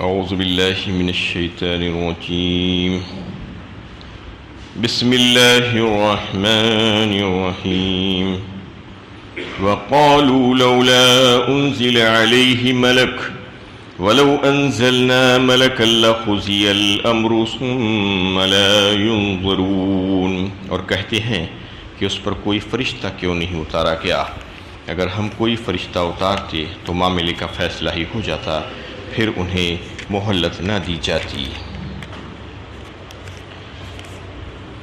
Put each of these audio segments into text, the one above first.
أعوذ بالله من الشيطان الرجيم بسم الله الرحمن الرحيم وقالوا لولا أنزل عليه ملك ولو أنزلنا ملكا لقضي الأمر ثم لا ينظرون، اور کہتے ہیں کہ اس پر کوئی فرشتہ کیوں نہیں اتارا گیا؟ اگر ہم کوئی فرشتہ اتارتے تو معاملے کا فیصلہ ہی ہو جاتا، پھر انہیں مہلت نہ دی جاتی۔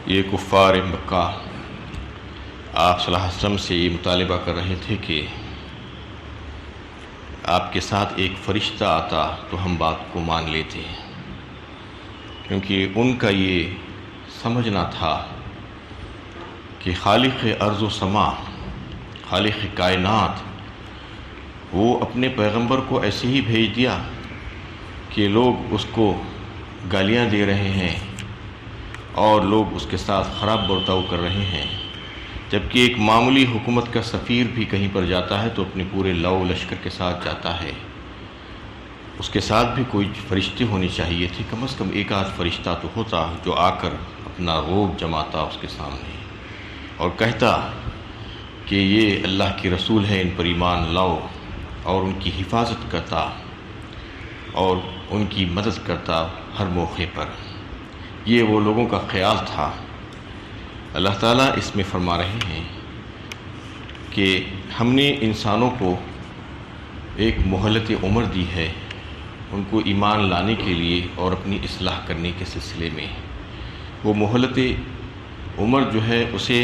یہ کفار مکہ آپ صلی اللہ علیہ وسلم سے یہ مطالبہ کر رہے تھے کہ آپ کے ساتھ ایک فرشتہ آتا تو ہم بات کو مان لیتے، کیونکہ ان کا یہ سمجھنا تھا کہ خالق ارض و سما، خالق کائنات، وہ اپنے پیغمبر کو ایسے ہی بھیج دیا کہ لوگ اس کو گالیاں دے رہے ہیں اور لوگ اس کے ساتھ خراب برتاؤ کر رہے ہیں، جبکہ ایک معمولی حکومت کا سفیر بھی کہیں پر جاتا ہے تو اپنے پورے لو لشکر کے ساتھ جاتا ہے۔ اس کے ساتھ بھی کوئی فرشتے ہونے چاہیے تھے، کم از کم ایک آدھ فرشتہ تو ہوتا جو آ کر اپنا روب جماتا اس کے سامنے اور کہتا کہ یہ اللہ کے رسول ہے، ان پر ایمان لاؤ، اور ان کی حفاظت کرتا اور ان کی مدد کرتا ہر موقع پر۔ یہ وہ لوگوں کا خیال تھا۔ اللہ تعالیٰ اس میں فرما رہے ہیں کہ ہم نے انسانوں کو ایک مہلت عمر دی ہے ان کو ایمان لانے کے لیے اور اپنی اصلاح کرنے کے سلسلے میں۔ وہ مہلت عمر جو ہے اسے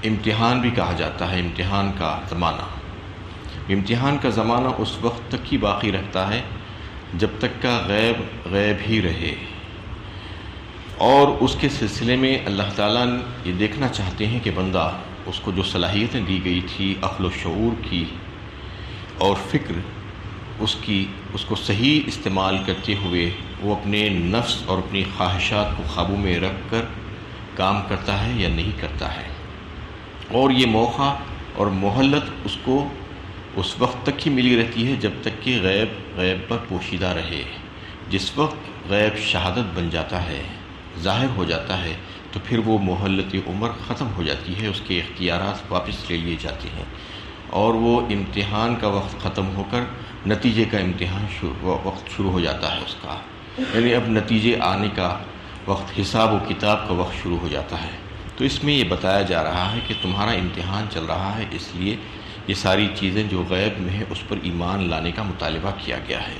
امتحان بھی کہا جاتا ہے، امتحان کا زمانہ۔ امتحان کا زمانہ اس وقت تک ہی باقی رہتا ہے جب تک کا غیب غیب ہی رہے، اور اس کے سلسلے میں اللہ تعالیٰ یہ دیکھنا چاہتے ہیں کہ بندہ اس کو جو صلاحیتیں دی گئی تھی عقل و شعور کی اور فکر اس کو صحیح استعمال کرتے ہوئے وہ اپنے نفس اور اپنی خواہشات کو قابو میں رکھ کر کام کرتا ہے یا نہیں کرتا ہے۔ اور یہ موقع اور مہلت اس کو اس وقت تک ہی ملی رہتی ہے جب تک کہ غیب پر پوشیدہ رہے۔ جس وقت غیب شہادت بن جاتا ہے، ظاہر ہو جاتا ہے، تو پھر وہ مہلت عمر ختم ہو جاتی ہے، اس کے اختیارات واپس لے لیے جاتے ہیں، اور وہ امتحان کا وقت ختم ہو کر نتیجے کا امتحان وقت شروع ہو جاتا ہے اس کا، یعنی اب نتیجے آنے کا وقت، حساب و کتاب کا وقت شروع ہو جاتا ہے۔ تو اس میں یہ بتایا جا رہا ہے کہ تمہارا امتحان چل رہا ہے، اس لیے یہ ساری چیزیں جو غیب میں ہے اس پر ایمان لانے کا مطالبہ کیا گیا ہے۔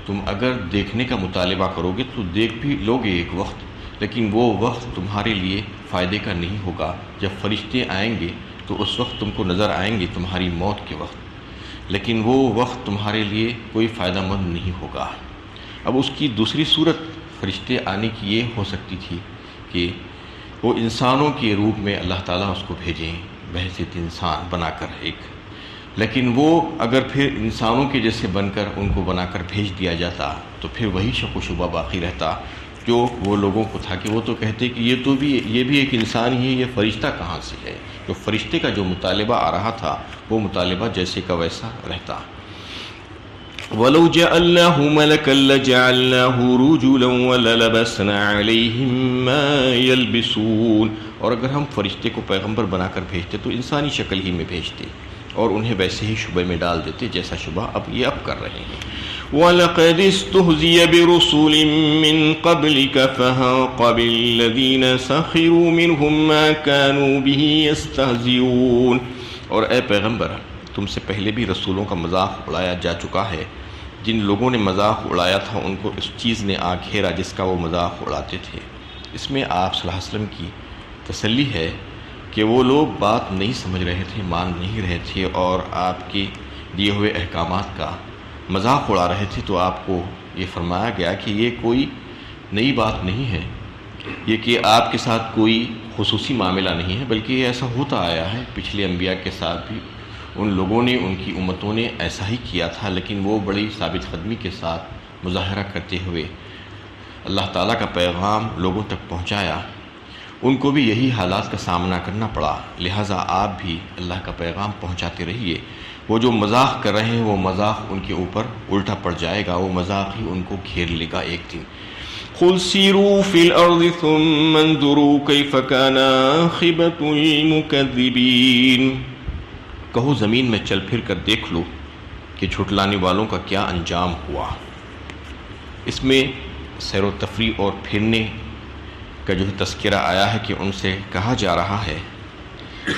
تم اگر دیکھنے کا مطالبہ کرو گے تو دیکھ بھی لوگے ایک وقت، لیکن وہ وقت تمہارے لیے فائدے کا نہیں ہوگا۔ جب فرشتے آئیں گے تو اس وقت تم کو نظر آئیں گے تمہاری موت کے وقت، لیکن وہ وقت تمہارے لیے کوئی فائدہ مند نہیں ہوگا۔ اب اس کی دوسری صورت فرشتے آنے کی یہ ہو سکتی تھی کہ وہ انسانوں کے روپ میں اللہ تعالیٰ اس کو بھیجیں بحیثیت انسان بنا کر ایک، لیکن وہ اگر پھر انسانوں کے جیسے بن کر ان کو بنا کر بھیج دیا جاتا تو پھر وہی شک و شبہ باقی رہتا جو وہ لوگوں کو تھا کہ وہ تو کہتے کہ یہ بھی ایک انسان ہی ہے، یہ فرشتہ کہاں سے ہے؟ جو فرشتے کا جو مطالبہ آ رہا تھا وہ مطالبہ جیسے کا ویسا رہتا۔ وَلَوْ جَعَلْنَاهُ مَلَكًا لَجَعَلْنَاهُ رُجُلًا وَلَلَبَسْنَا عَلَيْهِمْ مَا يَلْبِسُونَ، اور اگر ہم فرشتے کو پیغمبر بنا کر بھیجتے تو انسانی شکل ہی میں بھیجتے اور انہیں ویسے ہی شبہ میں ڈال دیتے جیسا شبہ اب کر رہے ہیں۔ وَلَقَدِ اسْتُهْزِئَ بِرُسُلٍ مِّن قَبْلِكَ فَحَاقَ بِالَّذِينَ سَخِرُوا مِنْهُم مَّا كَانُوا بِهِ يَسْتَهْزِئُونَ، اور اے پیغمبر تم سے پہلے بھی رسولوں کا مذاق اڑایا جا چکا ہے، جن لوگوں نے مذاق اڑایا تھا ان کو اس چیز نے آ گھیرا جس کا وہ مذاق اڑاتے تھے۔ اس میں آپ صلی اللہ علیہ وسلم کی تسلی ہے کہ وہ لوگ بات نہیں سمجھ رہے تھے، مان نہیں رہے تھے، اور آپ کے دیے ہوئے احکامات کا مذاق اڑا رہے تھے، تو آپ کو یہ فرمایا گیا کہ یہ کوئی نئی بات نہیں ہے، یہ کہ آپ کے ساتھ کوئی خصوصی معاملہ نہیں ہے، بلکہ یہ ایسا ہوتا آیا ہے۔ پچھلے انبیاء کے ساتھ بھی ان لوگوں نے، ان کی امتوں نے ایسا ہی کیا تھا، لیکن وہ بڑی ثابت قدمی کے ساتھ مظاہرہ کرتے ہوئے اللہ تعالیٰ کا پیغام لوگوں تک پہنچایا۔ ان کو بھی یہی حالات کا سامنا کرنا پڑا، لہٰذا آپ بھی اللہ کا پیغام پہنچاتے رہیے وہ جو مذاق کر رہے ہیں وہ مذاق ان کے اوپر الٹا پڑ جائے گا، وہ مذاق ہی ان کو گھیر لے گا ایک دن۔ قُلْ سِيرُوا فِي الْأَرْضِ ثُمَّ انظُرُوا كَيْفَ كَانَ عَاقِبَةُ الْمُكَذِّبِينَ، کہو زمین میں چل پھر کر دیکھ لو کہ جھٹلانے والوں کا کیا انجام ہوا۔ اس میں سیر و تفریح اور پھرنے کا جو تذکرہ آیا ہے کہ ان سے کہا جا رہا ہے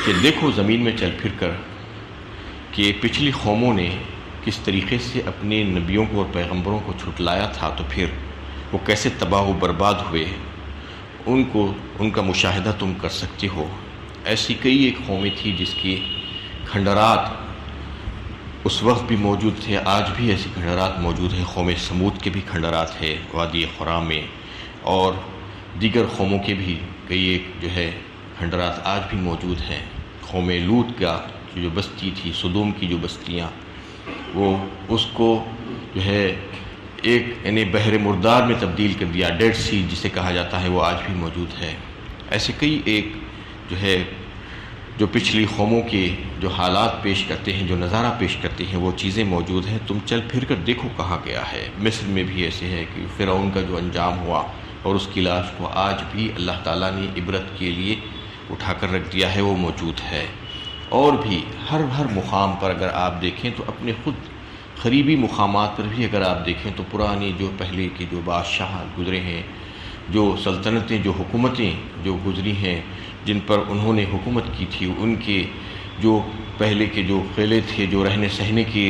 کہ دیکھو زمین میں چل پھر کر کہ پچھلی قوموں نے کس طریقے سے اپنے نبیوں کو اور پیغمبروں کو جھٹلایا تھا، تو پھر وہ کیسے تباہ و برباد ہوئے، ان کا مشاہدہ تم کر سکتے ہو۔ ایسی کئی ایک قومیں تھی جس کی کھنڈرات اس وقت بھی موجود تھے، آج بھی ایسی کھنڈرات موجود ہیں۔ قوم سمود کے بھی کھنڈرات ہے وادی قرا میں، اور دیگر قوموں کے بھی کئی ایک جو ہے کھنڈرات آج بھی موجود ہیں۔ قوم لوط کا جو بستی تھی، سدوم کی جو بستیاں، وہ اس کو جو ہے ایک یعنی بحر مردار میں تبدیل کر دیا، ڈیڈ سی جسے کہا جاتا ہے، وہ آج بھی موجود ہے۔ ایسے کئی ایک جو ہے جو پچھلی قوموں کے جو حالات پیش کرتے ہیں، جو نظارہ پیش کرتے ہیں، وہ چیزیں موجود ہیں۔ تم چل پھر کر دیکھو کہاں گیا ہے۔ مصر میں بھی ایسے ہے کہ فرعون کا جو انجام ہوا اور اس کی لاش کو آج بھی اللہ تعالیٰ نے عبرت کے لیے اٹھا کر رکھ دیا ہے، وہ موجود ہے۔ اور بھی ہر مقام پر اگر آپ دیکھیں تو اپنے خود قریبی مقامات پر بھی اگر آپ دیکھیں تو پرانے جو پہلے کے جو بادشاہ گزرے ہیں، جو سلطنتیں، جو حکومتیں جو گزری ہیں، جن پر انہوں نے حکومت کی تھی، ان کے جو پہلے کے جو قلعے تھے، جو رہنے سہنے کی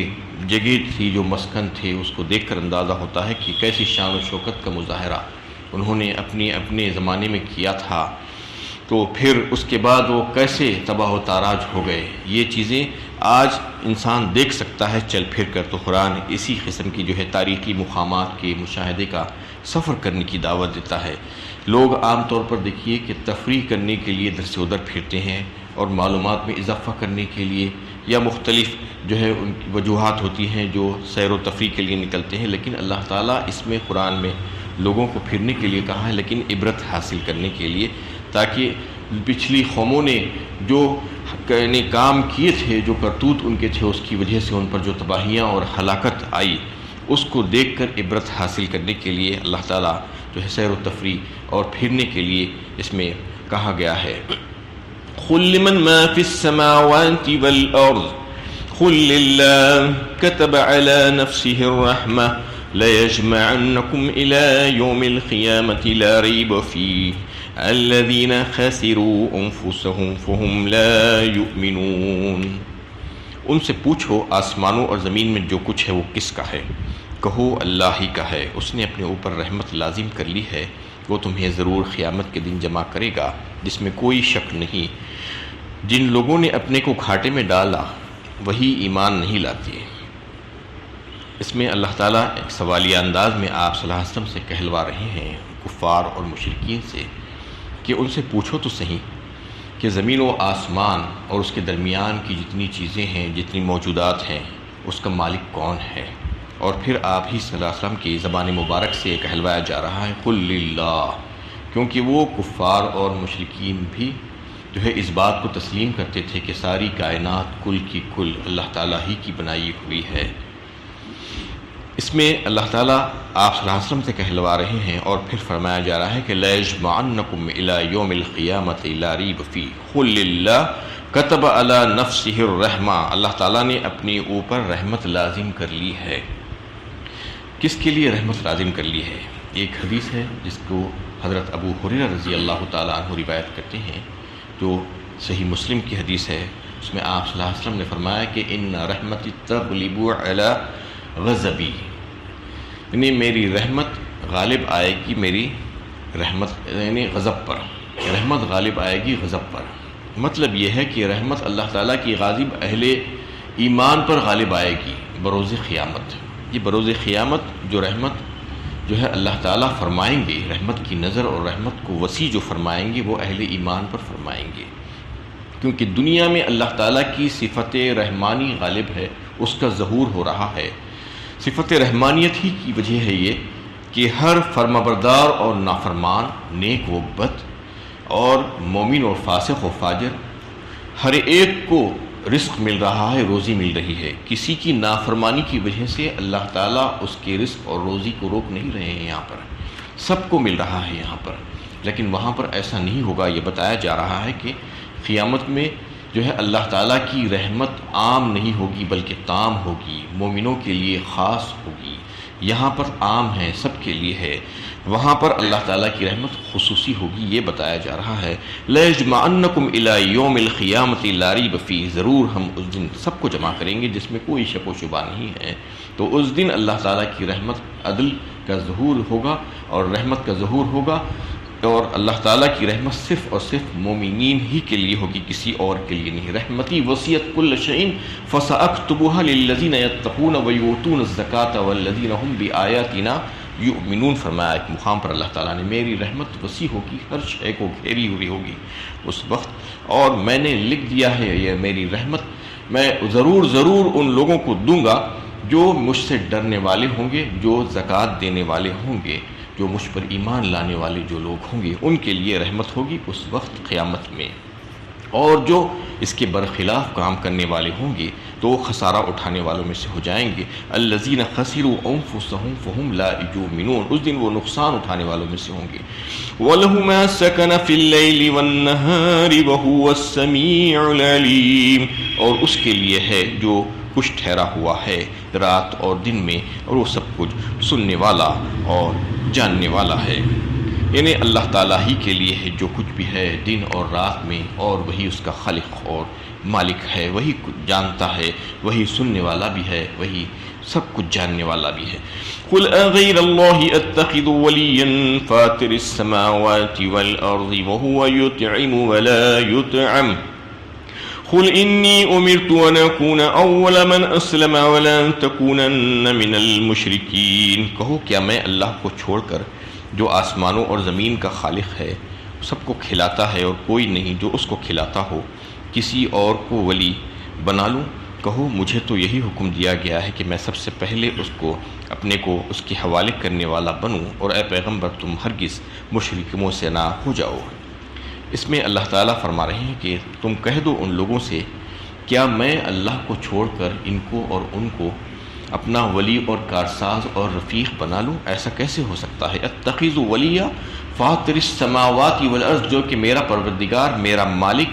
جگہ تھی، جو مسکن تھے، اس کو دیکھ کر اندازہ ہوتا ہے کہ کیسی شان و شوکت کا مظاہرہ انہوں نے اپنے زمانے میں کیا تھا، تو پھر اس کے بعد وہ کیسے تباہ و تاراج ہو گئے۔ یہ چیزیں آج انسان دیکھ سکتا ہے چل پھر کر۔ تو قرآن اسی قسم کی جو ہے تاریخی مقامات کے مشاہدے کا سفر کرنے کی دعوت دیتا ہے۔ لوگ عام طور پر دیکھیے کہ تفریح کرنے کے لیے ادھر سے ادھر پھرتے ہیں اور معلومات میں اضافہ کرنے کے لیے، یا مختلف جو ہے ان کی وجوہات ہوتی ہیں جو سیر و تفریح کے لیے نکلتے ہیں، لیکن اللہ تعالیٰ اس میں قرآن میں لوگوں کو پھرنے کے لیے کہا ہے، لیکن عبرت حاصل کرنے کے لیے، تاکہ پچھلی قوموں نے جو کام کیے تھے، جو کرتوت ان کے تھے، اس کی وجہ سے ان پر جو تباہیاں اور ہلاکت آئی، اس کو دیکھ کر عبرت حاصل کرنے کے لیے اللہ تعالیٰ جو ہے سیر و تفریح اور پھرنے کے لیے اس میں کہا گیا ہے۔ قُل لِّمَن مَّا فِي السَّمَاوَاتِ وَالْأَرْضِ قُل لِّلَّهِ كَتَبَ عَلَى نَفْسِهِ الرَّحْمَةَ لَيَجْمَعَنَّكُمْ إِلَىٰ يَوْمِ الْقِيَامَةِ لَا رَيْبَ فِيهِ الَّذِينَ خَسِرُوا أَنفُسَهُمْ فَهُمْ لَا يُؤْمِنُونَ۔ ان سے پوچھو آسمانوں اور زمین میں جو کچھ ہے وہ کس کا ہے؟ کہو اللہ ہی کا ہے، اس نے اپنے اوپر رحمت لازم کر لی ہے، وہ تمہیں ضرور قیامت کے دن جمع کرے گا، جس میں کوئی شک نہیں۔ جن لوگوں نے اپنے کو گھاٹے میں ڈالا وہی ایمان نہیں لاتے۔ اس میں اللہ تعالیٰ ایک سوالیہ انداز میں آپ صلی اللہ علیہ وسلم سے کہلوا رہے ہیں کفار اور مشرکین سے کہ ان سے پوچھو تو صحیح کہ زمین و آسمان اور اس کے درمیان کی جتنی چیزیں ہیں، جتنی موجودات ہیں، اس کا مالک کون ہے؟ اور پھر آپ ہی صلی اللہ علیہ وسلم کی زبان مبارک سے کہلوایا جا رہا ہے قُل لِلَّهِ، کیونکہ وہ کفار اور مشرکین بھی جو ہے اس بات کو تسلیم کرتے تھے کہ ساری کائنات کل کی کل اللہ تعالیٰ ہی کی بنائی ہوئی ہے۔ اس میں اللہ تعالیٰ آپ صلی اللہ علیہ وسلم سے کہلوا رہے ہیں، اور پھر فرمایا جا رہا ہے کہ لَيَجْمَعَنَّكُمْ إِلَىٰ يَوْمِ الْقِيَامَةِ لَا رَيْبَ فِيهِ قُل لِلَّهِ كَتَبَ عَلَىٰ نَفْسِهِ الرَّحْمَةَ، اللہ تعالیٰ نے اپنے اوپر رحمت لازم کر لی ہے۔ کس کے لیے رحمت لازم کر لی ہے؟ ایک حدیث ہے جس کو حضرت ابو ہریرہ رضی اللہ تعالیٰ عنہ روایت کرتے ہیں، جو صحیح مسلم کی حدیث ہے۔ اس میں آپ صلی اللہ علیہ وسلم نے فرمایا کہ ان رحمتی تغلب علی غضبی، یعنی میری رحمت غالب آئے گی، میری رحمت یعنی غضب پر، رحمت غالب آئے گی غضب پر۔ مطلب یہ ہے کہ رحمت اللہ تعالیٰ کی غالب اہل ایمان پر غالب آئے گی بروز قیامت۔ یہ بروز قیامت جو رحمت جو ہے اللہ تعالیٰ فرمائیں گے، رحمت کی نظر اور رحمت کو وسیع جو فرمائیں گے وہ اہل ایمان پر فرمائیں گے، کیونکہ دنیا میں اللہ تعالیٰ کی صفت رحمانی غالب ہے، اس کا ظہور ہو رہا ہے۔ صفت رحمانیت ہی کی وجہ ہے یہ کہ ہر فرمانبردار اور نافرمان، نیک و بد، اور مومن اور فاسق و فاجر، ہر ایک کو رزق مل رہا ہے، روزی مل رہی ہے. کسی کی نافرمانی کی وجہ سے اللہ تعالیٰ اس کے رزق اور روزی کو روک نہیں رہے ہیں. یہاں پر سب کو مل رہا ہے یہاں پر، لیکن وہاں پر ایسا نہیں ہوگا. یہ بتایا جا رہا ہے کہ قیامت میں جو ہے اللہ تعالیٰ کی رحمت عام نہیں ہوگی بلکہ تام ہوگی، مومنوں کے لیے خاص ہوگی. یہاں پر عام ہے، سب کے لیے ہے، وہاں پر اللہ تعالیٰ کی رحمت خصوصی ہوگی. یہ بتایا جا رہا ہے لَيَجْمَعَنَّكُمْ إِلَىٰ يَوْمِ الْقِيَامَةِ لَا رَيْبَ فِيهِ، ضرور ہم اس دن سب کو جمع کریں گے جس میں کوئی شک و شبہ نہیں ہے. تو اس دن اللہ تعالیٰ کی رحمت عدل کا ظہور ہوگا اور رحمت کا ظہور ہوگا، اور اللہ تعالیٰ کی رحمت صرف اور صرف مومنین ہی کے لیے ہوگی، کسی اور کے لیے نہیں. رحمتی وسعت کل شیء فسأکتبها للذین یتقون ویؤتون الزکاۃ والذین هم بآیاتنا یؤمنون. فرمایا ایک مقام پر اللہ تعالیٰ نے میری رحمت وسیع ہوگی، ہر شے کو گھیری ہوئی ہوگی اس وقت، اور میں نے لکھ دیا ہے یہ میری رحمت میں ضرور ضرور ان لوگوں کو دوں گا جو مجھ سے ڈرنے والے ہوں گے، جو زکوٰۃ دینے والے ہوں گے، جو مجھ پر ایمان لانے والے جو لوگ ہوں گے، ان کے لیے رحمت ہوگی اس وقت قیامت میں. اور جو اس کے برخلاف کام کرنے والے ہوں گے تو وہ خسارہ اٹھانے والوں میں سے ہو جائیں گے. الذین خسروا انفسهم فهم لا یؤمنون، اس دن وہ نقصان اٹھانے والوں میں سے ہوں گے. وَلَهُ مَا سَكَنَ فِي اللَّيْلِ وَالنَّهَارِ وَهُوَ السَّمِيعُ الْعَلِيمُ، اور اس کے لیے ہے جو کچھ ٹھہرا ہوا ہے رات اور دن میں، اور وہ سب کچھ سننے والا اور جاننے والا ہے. یعنی اللہ تعالیٰ ہی کے لیے ہے جو کچھ بھی ہے دن اور رات میں، اور وہی اس کا خالق اور مالک ہے، وہی کچھ جانتا ہے، وہی سننے والا بھی ہے، وہی سب کچھ جاننے والا بھی ہے. قُلْ أَغَيْرَ اللَّهِ أَتَّخِذُ وَلِيًّا فَاطِرِ السَّمَاوَاتِ وَالْأَرْضِ وَهُوَ يُطْعِمُ وَلَا يُطْعَمُ قُلْ إِنِّي أُمِرْتُ أَنْ أَكُونَ أَوَّلَ مَنْ أَسْلَمَ وَلَا تَكُونَنَّ مِنَ الْمُشْرِكِينَ. کہو کیا میں اللہ کو چھوڑ کر جو آسمانوں اور زمین کا خالق ہے، سب کو کھلاتا ہے اور کوئی نہیں جو اس کو کھلاتا ہو، کسی اور کو ولی بنا لوں؟ کہو مجھے تو یہی حکم دیا گیا ہے کہ میں سب سے پہلے اس کو اپنے کو اس کے حوالے کرنے والا بنوں، اور اے پیغمبر تم ہرگز مشرکوں سے نہ ہو جاؤ. اس میں اللہ تعالیٰ فرما رہے ہیں کہ تم کہہ دو ان لوگوں سے کیا میں اللہ کو چھوڑ کر ان کو اور ان کو اپنا ولی اور کارساز اور رفیق بنا لوں؟ ایسا کیسے ہو سکتا ہے؟ اتخذ ولیہ فاطر السماوات والارض، جو کہ میرا پروردگار، میرا مالک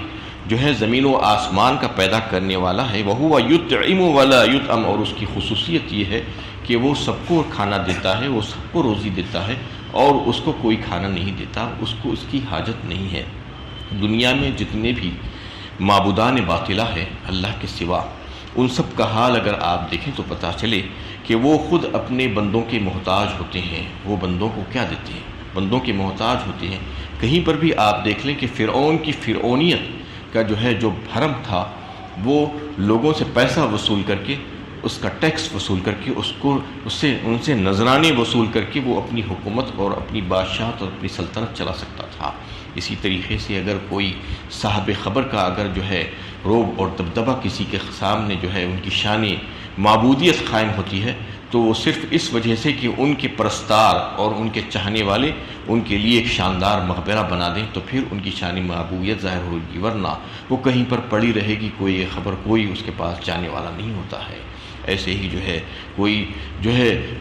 جو ہے زمین و آسمان کا پیدا کرنے والا ہے. وہو یطعم ولا یطعم، اور اس کی خصوصیت یہ ہے کہ وہ سب کو کھانا دیتا ہے، وہ سب کو روزی دیتا ہے، اور اس کو کوئی کھانا نہیں دیتا، اس کو اس کی حاجت نہیں ہے. دنیا میں جتنے بھی معبودان باطلہ ہیں اللہ کے سوا، ان سب کا حال اگر آپ دیکھیں تو پتہ چلے کہ وہ خود اپنے بندوں کے محتاج ہوتے ہیں. وہ بندوں کو کیا دیتے ہیں؟ بندوں کے محتاج ہوتے ہیں. کہیں پر بھی آپ دیکھ لیں کہ فرعون کی فرعونیت کا جو ہے جو بھرم تھا، وہ لوگوں سے پیسہ وصول کر کے، اس کا ٹیکس وصول کر کے، ان سے نذرانے وصول کر کے وہ اپنی حکومت اور اپنی بادشاہت اور اپنی سلطنت چلا سکتا تھا. اسی طریقے سے اگر کوئی صاحب خبر کا اگر جو ہے روب اور دبدبہ کسی کے سامنے جو ہے ان کی شان معبودیت قائم ہوتی ہے، تو وہ صرف اس وجہ سے کہ ان کے پرستار اور ان کے چاہنے والے ان کے لیے ایک شاندار مقبرہ بنا دیں تو پھر ان کی شان معبودیت ظاہر ہوگی، ورنہ وہ کہیں پر پڑی رہے گی، کوئی یہ خبر کوئی اس کے پاس جانے والا نہیں ہوتا ہے. ایسے ہی جو ہے کوئی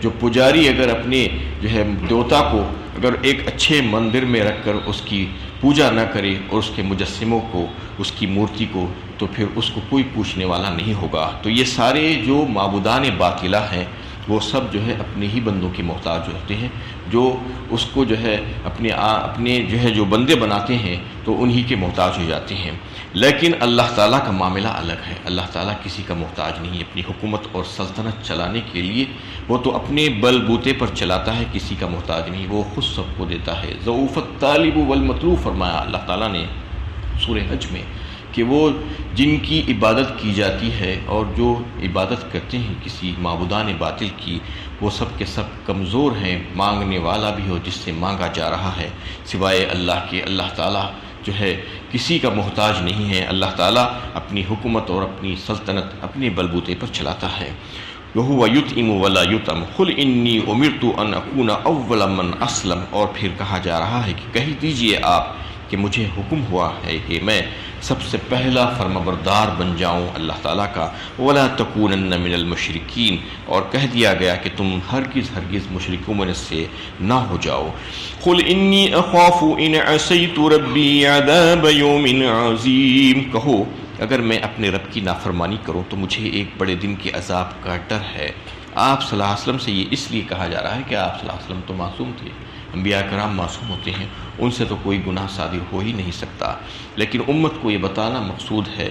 جو پجاری اگر اپنے جو ہے دیوتا کو اگر ایک اچھے مندر میں رکھ کر اس کی پوجا نہ کرے اور اس کے مجسموں کو، اس کی مورتی کو، تو پھر اس کو کوئی پوچھنے والا نہیں ہوگا. تو یہ سارے جو معبودان باطلہ ہیں وہ سب جو ہے اپنے ہی بندوں کے محتاج ہوتے ہیں، جو اس کو جو ہے اپنے جو ہے جو بندے بناتے ہیں تو انہی کے محتاج ہو جاتے ہیں. لیکن اللہ تعالیٰ کا معاملہ الگ ہے. اللہ تعالیٰ کسی کا محتاج نہیں ہے. اپنی حکومت اور سلطنت چلانے کے لیے وہ تو اپنے بل بوتے پر چلاتا ہے، کسی کا محتاج نہیں، وہ خود سب کو دیتا ہے. ضعوف الطالب والمطلوب فرمایا اللہ تعالیٰ نے سورہ حج میں کہ وہ جن کی عبادت کی جاتی ہے اور جو عبادت کرتے ہیں کسی معبودان باطل کی، وہ سب کے سب کمزور ہیں. مانگنے والا بھی ہو جس سے مانگا جا رہا ہے سوائے اللہ کے، اللہ تعالیٰ جو ہے کسی کا محتاج نہیں ہے. اللہ تعالیٰ اپنی حکومت اور اپنی سلطنت اپنے بلبوتے پر چلاتا ہے. وَهُوَ يُطْعِمُ وَلَا يُطْعَمُ قُلْ إِنِّي أُمِرْتُ أَنْ أَكُونَ أَوَّلَ مَنْ أَسْلَمَ، اور پھر کہا جا رہا ہے کہ کہہ دیجئے آپ کہ مجھے حکم ہوا ہے کہ میں سب سے پہلا فرمانبردار بن جاؤں اللہ تعالیٰ کا، وَلَا تَكُونَنَّ مِنَ الْمُشْرِكِينَ، اور کہہ دیا گیا کہ تم ہرگز مشرکوں میں سے نہ ہو جاؤ۔ قُلْ إِنِّي أَخَافُ إِنْ عَصَيْتُ رَبِّي عَذَابَ يَوْمٍ عَظِيمٍ، کہو اگر میں اپنے رب کی نافرمانی کروں تو مجھے ایک بڑے دن کے عذاب کا ڈر ہے۔ آپ صلی اللہ علیہ وسلم سے یہ اس لیے کہا جا رہا ہے کہ آپ صلی اللہ علیہ وسلم تو معصوم تھے، انبیاء کرام معصوم ہوتے ہیں، ان سے تو کوئی گناہ صادر ہو ہی نہیں سکتا، لیکن امت کو یہ بتانا مقصود ہے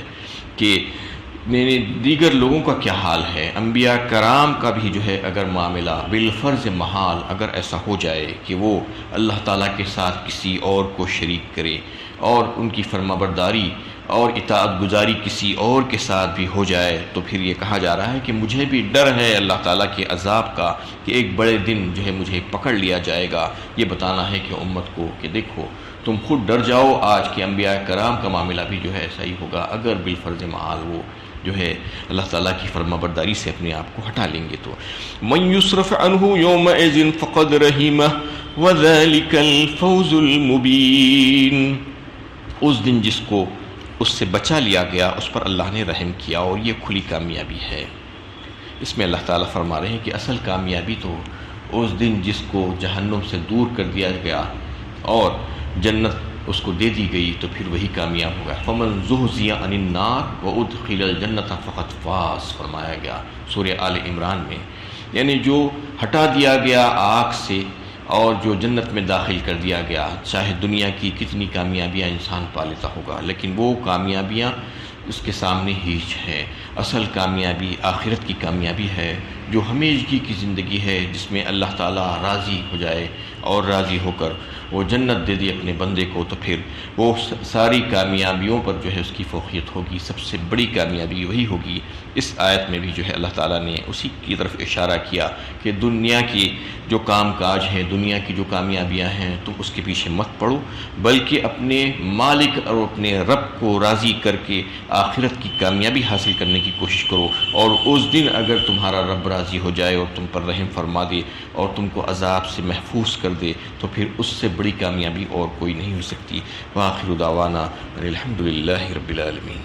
کہ دیگر لوگوں کا کیا حال ہے۔ انبیاء کرام کا بھی جو ہے اگر معاملہ بالفرض محال اگر ایسا ہو جائے کہ وہ اللہ تعالیٰ کے ساتھ کسی اور کو شریک کرے اور ان کی فرمانبرداری اور اطاعت گزاری کسی اور کے ساتھ بھی ہو جائے، تو پھر یہ کہا جا رہا ہے کہ مجھے بھی ڈر ہے اللہ تعالیٰ کے عذاب کا کہ ایک بڑے دن جو ہے مجھے پکڑ لیا جائے گا۔ یہ بتانا ہے کہ امت کو کہ دیکھو تم خود ڈر جاؤ آج کے انبیاء کرام کا معاملہ بھی جو ہے ایسا ہی ہوگا اگر بالفرض محال وہ جو ہے اللہ تعالیٰ کی فرمانبرداری سے اپنے آپ کو ہٹا لیں گے تو۔ مَن يُصْرَفْ عَنْهُ يَوْمَئِذٍ فَقَدْ رَحِمَهُ وَذَلِكَ الْفَوْزُ الْمُبِينُ، اس دن جس کو اس سے بچا لیا گیا اس پر اللہ نے رحم کیا اور یہ کھلی کامیابی ہے۔ اس میں اللہ تعالیٰ فرما رہے ہیں کہ اصل کامیابی تو اس دن جس کو جہنم سے دور کر دیا گیا اور جنت اس کو دے دی گئی تو پھر وہی کامیاب ہوگا۔ فَمَن زُحْزِحَ عَنِ النَّارِ وَأُدْخِلَ الْجَنَّةَ فَقَدْ فَازَ فرمایا گیا سورہ آل عمران میں، یعنی جو ہٹا دیا گیا آگ سے اور جو جنت میں داخل کر دیا گیا، چاہے دنیا کی کتنی کامیابیاں انسان پا لیتا ہوگا لیکن وہ کامیابیاں اس کے سامنے ہیچ ہیں۔ اصل کامیابی آخرت کی کامیابی ہے جو ہمیشگی کی زندگی ہے، جس میں اللہ تعالیٰ راضی ہو جائے اور راضی ہو کر وہ جنت دے دی اپنے بندے کو، تو پھر وہ ساری کامیابیوں پر جو ہے اس کی فوقیت ہوگی، سب سے بڑی کامیابی وہی ہوگی۔ اس آیت میں بھی جو ہے اللہ تعالیٰ نے اسی کی طرف اشارہ کیا کہ دنیا کی جو کام کاج ہیں، دنیا کی جو کامیابیاں ہیں، تم اس کے پیچھے مت پڑو، بلکہ اپنے مالک اور اپنے رب کو راضی کر کے آخرت کی کامیابی حاصل کرنے کی کوشش کرو، اور اس دن اگر تمہارا رب راضی ہو جائے اور تم پر رحم فرما دے اور تم کو عذاب سے محفوظ کر دے تو پھر اس سے بڑی کامیابی اور کوئی نہیں ہو سکتی۔ وآخر دعوانا الحمدللہ رب العالمین۔